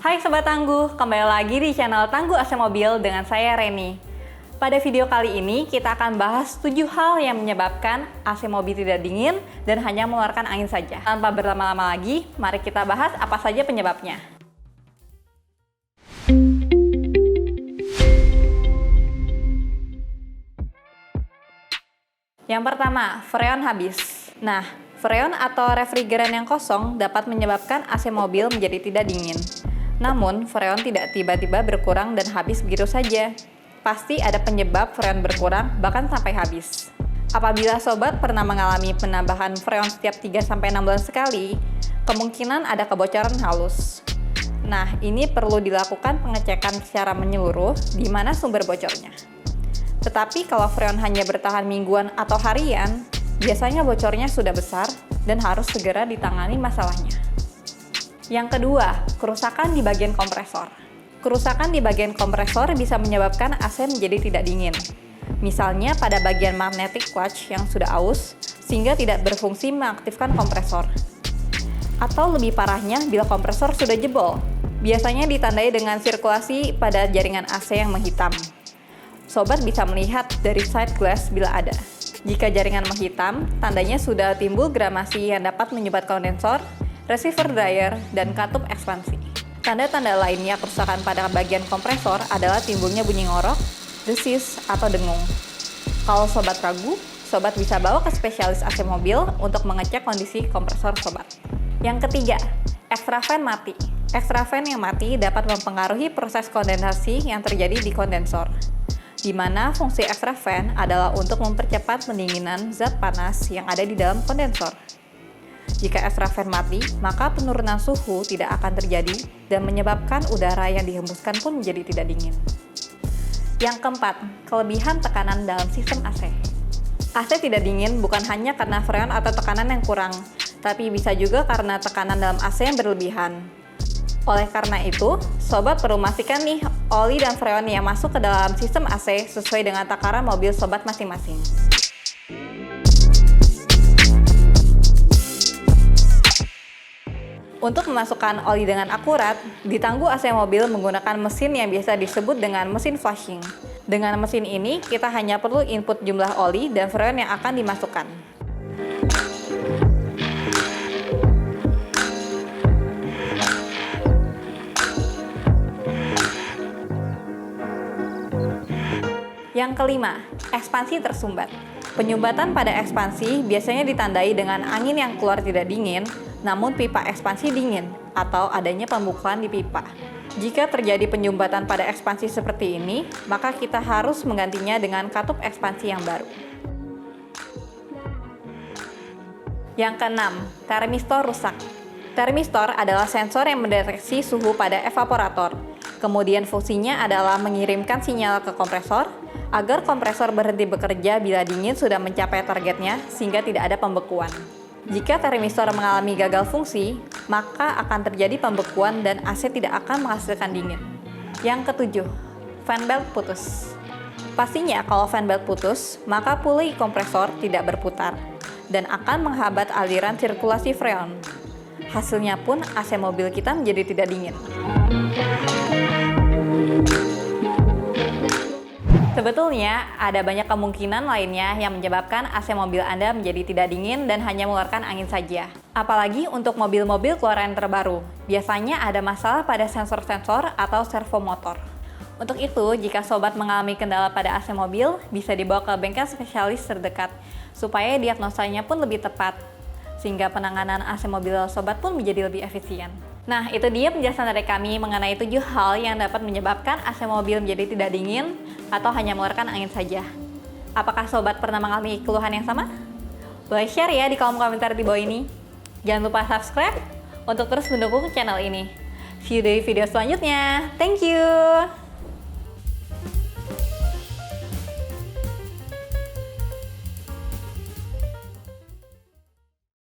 Hai Sobat Tangguh, kembali lagi di channel Tangguh AC Mobil dengan saya Reni. Pada video kali ini kita akan bahas 7 hal yang menyebabkan AC mobil tidak dingin dan hanya mengeluarkan angin saja. Tanpa berlama-lama lagi, mari kita bahas apa saja penyebabnya. Yang pertama, freon habis. Nah, freon atau refrigeran yang kosong dapat menyebabkan AC mobil menjadi tidak dingin. Namun, freon tidak tiba-tiba berkurang dan habis begitu saja. Pasti ada penyebab freon berkurang, bahkan sampai habis. Apabila sobat pernah mengalami penambahan freon setiap 3-6 bulan sekali, kemungkinan ada kebocoran halus. Nah, ini perlu dilakukan pengecekan secara menyeluruh di mana sumber bocornya. Tetapi kalau freon hanya bertahan mingguan atau harian, biasanya bocornya sudah besar dan harus segera ditangani masalahnya. Yang kedua, kerusakan di bagian kompresor. Kerusakan di bagian kompresor bisa menyebabkan AC menjadi tidak dingin. Misalnya pada bagian magnetic clutch yang sudah aus, sehingga tidak berfungsi mengaktifkan kompresor. Atau lebih parahnya bila kompresor sudah jebol, biasanya ditandai dengan sirkulasi pada jaringan AC yang menghitam. Sobat bisa melihat dari side glass bila ada. Jika jaringan menghitam, tandanya sudah timbul gramasi yang dapat menyumbat kondensor, receiver dryer, dan katup ekspansi. Tanda-tanda lainnya kerusakan pada bagian kompresor adalah timbulnya bunyi ngorok, desis, atau dengung. Kalau sobat ragu, sobat bisa bawa ke spesialis AC mobil untuk mengecek kondisi kompresor sobat. Yang ketiga, extra fan mati. Extra fan yang mati dapat mempengaruhi proses kondensasi yang terjadi di kondensor, di mana fungsi extra fan adalah untuk mempercepat pendinginan zat panas yang ada di dalam kondensor. Jika extra fan mati, maka penurunan suhu tidak akan terjadi dan menyebabkan udara yang dihembuskan pun menjadi tidak dingin. Yang keempat, kelebihan tekanan dalam sistem AC. AC tidak dingin bukan hanya karena freon atau tekanan yang kurang, tapi bisa juga karena tekanan dalam AC yang berlebihan. Oleh karena itu, sobat perlu memastikan nih oli dan freon yang masuk ke dalam sistem AC sesuai dengan takaran mobil sobat masing-masing. Untuk memasukkan oli dengan akurat, di tangguh AC mobil menggunakan mesin yang biasa disebut dengan mesin flushing. Dengan mesin ini, kita hanya perlu input jumlah oli dan freon yang akan dimasukkan. Yang kelima, ekspansi tersumbat. Penyumbatan pada ekspansi biasanya ditandai dengan angin yang keluar tidak dingin, namun pipa ekspansi dingin, atau adanya pembukaan di pipa. Jika terjadi penyumbatan pada ekspansi seperti ini, maka kita harus menggantinya dengan katup ekspansi yang baru. Yang keenam, termistor rusak. Termistor adalah sensor yang mendeteksi suhu pada evaporator. Kemudian fungsinya adalah mengirimkan sinyal ke kompresor, agar kompresor berhenti bekerja bila dingin sudah mencapai targetnya sehingga tidak ada pembekuan. Jika termistor mengalami gagal fungsi, maka akan terjadi pembekuan dan AC tidak akan menghasilkan dingin. Yang ketujuh, fan belt putus. Pastinya kalau fan belt putus, maka puli kompresor tidak berputar dan akan menghambat aliran sirkulasi freon. Hasilnya pun AC mobil kita menjadi tidak dingin. Sebetulnya, ada banyak kemungkinan lainnya yang menyebabkan AC mobil Anda menjadi tidak dingin dan hanya mengeluarkan angin saja. Apalagi untuk mobil-mobil keluaran terbaru, biasanya ada masalah pada sensor-sensor atau servo motor. Untuk itu, jika sobat mengalami kendala pada AC mobil, bisa dibawa ke bengkel spesialis terdekat, supaya diagnosanya pun lebih tepat, sehingga penanganan AC mobil sobat pun menjadi lebih efisien. Nah, itu dia penjelasan dari kami mengenai 7 hal yang dapat menyebabkan AC mobil menjadi tidak dingin atau hanya mengeluarkan angin saja. Apakah sobat pernah mengalami keluhan yang sama? Boleh share ya di kolom komentar di bawah ini. Jangan lupa subscribe untuk terus mendukung channel ini. See you di video selanjutnya. Thank you!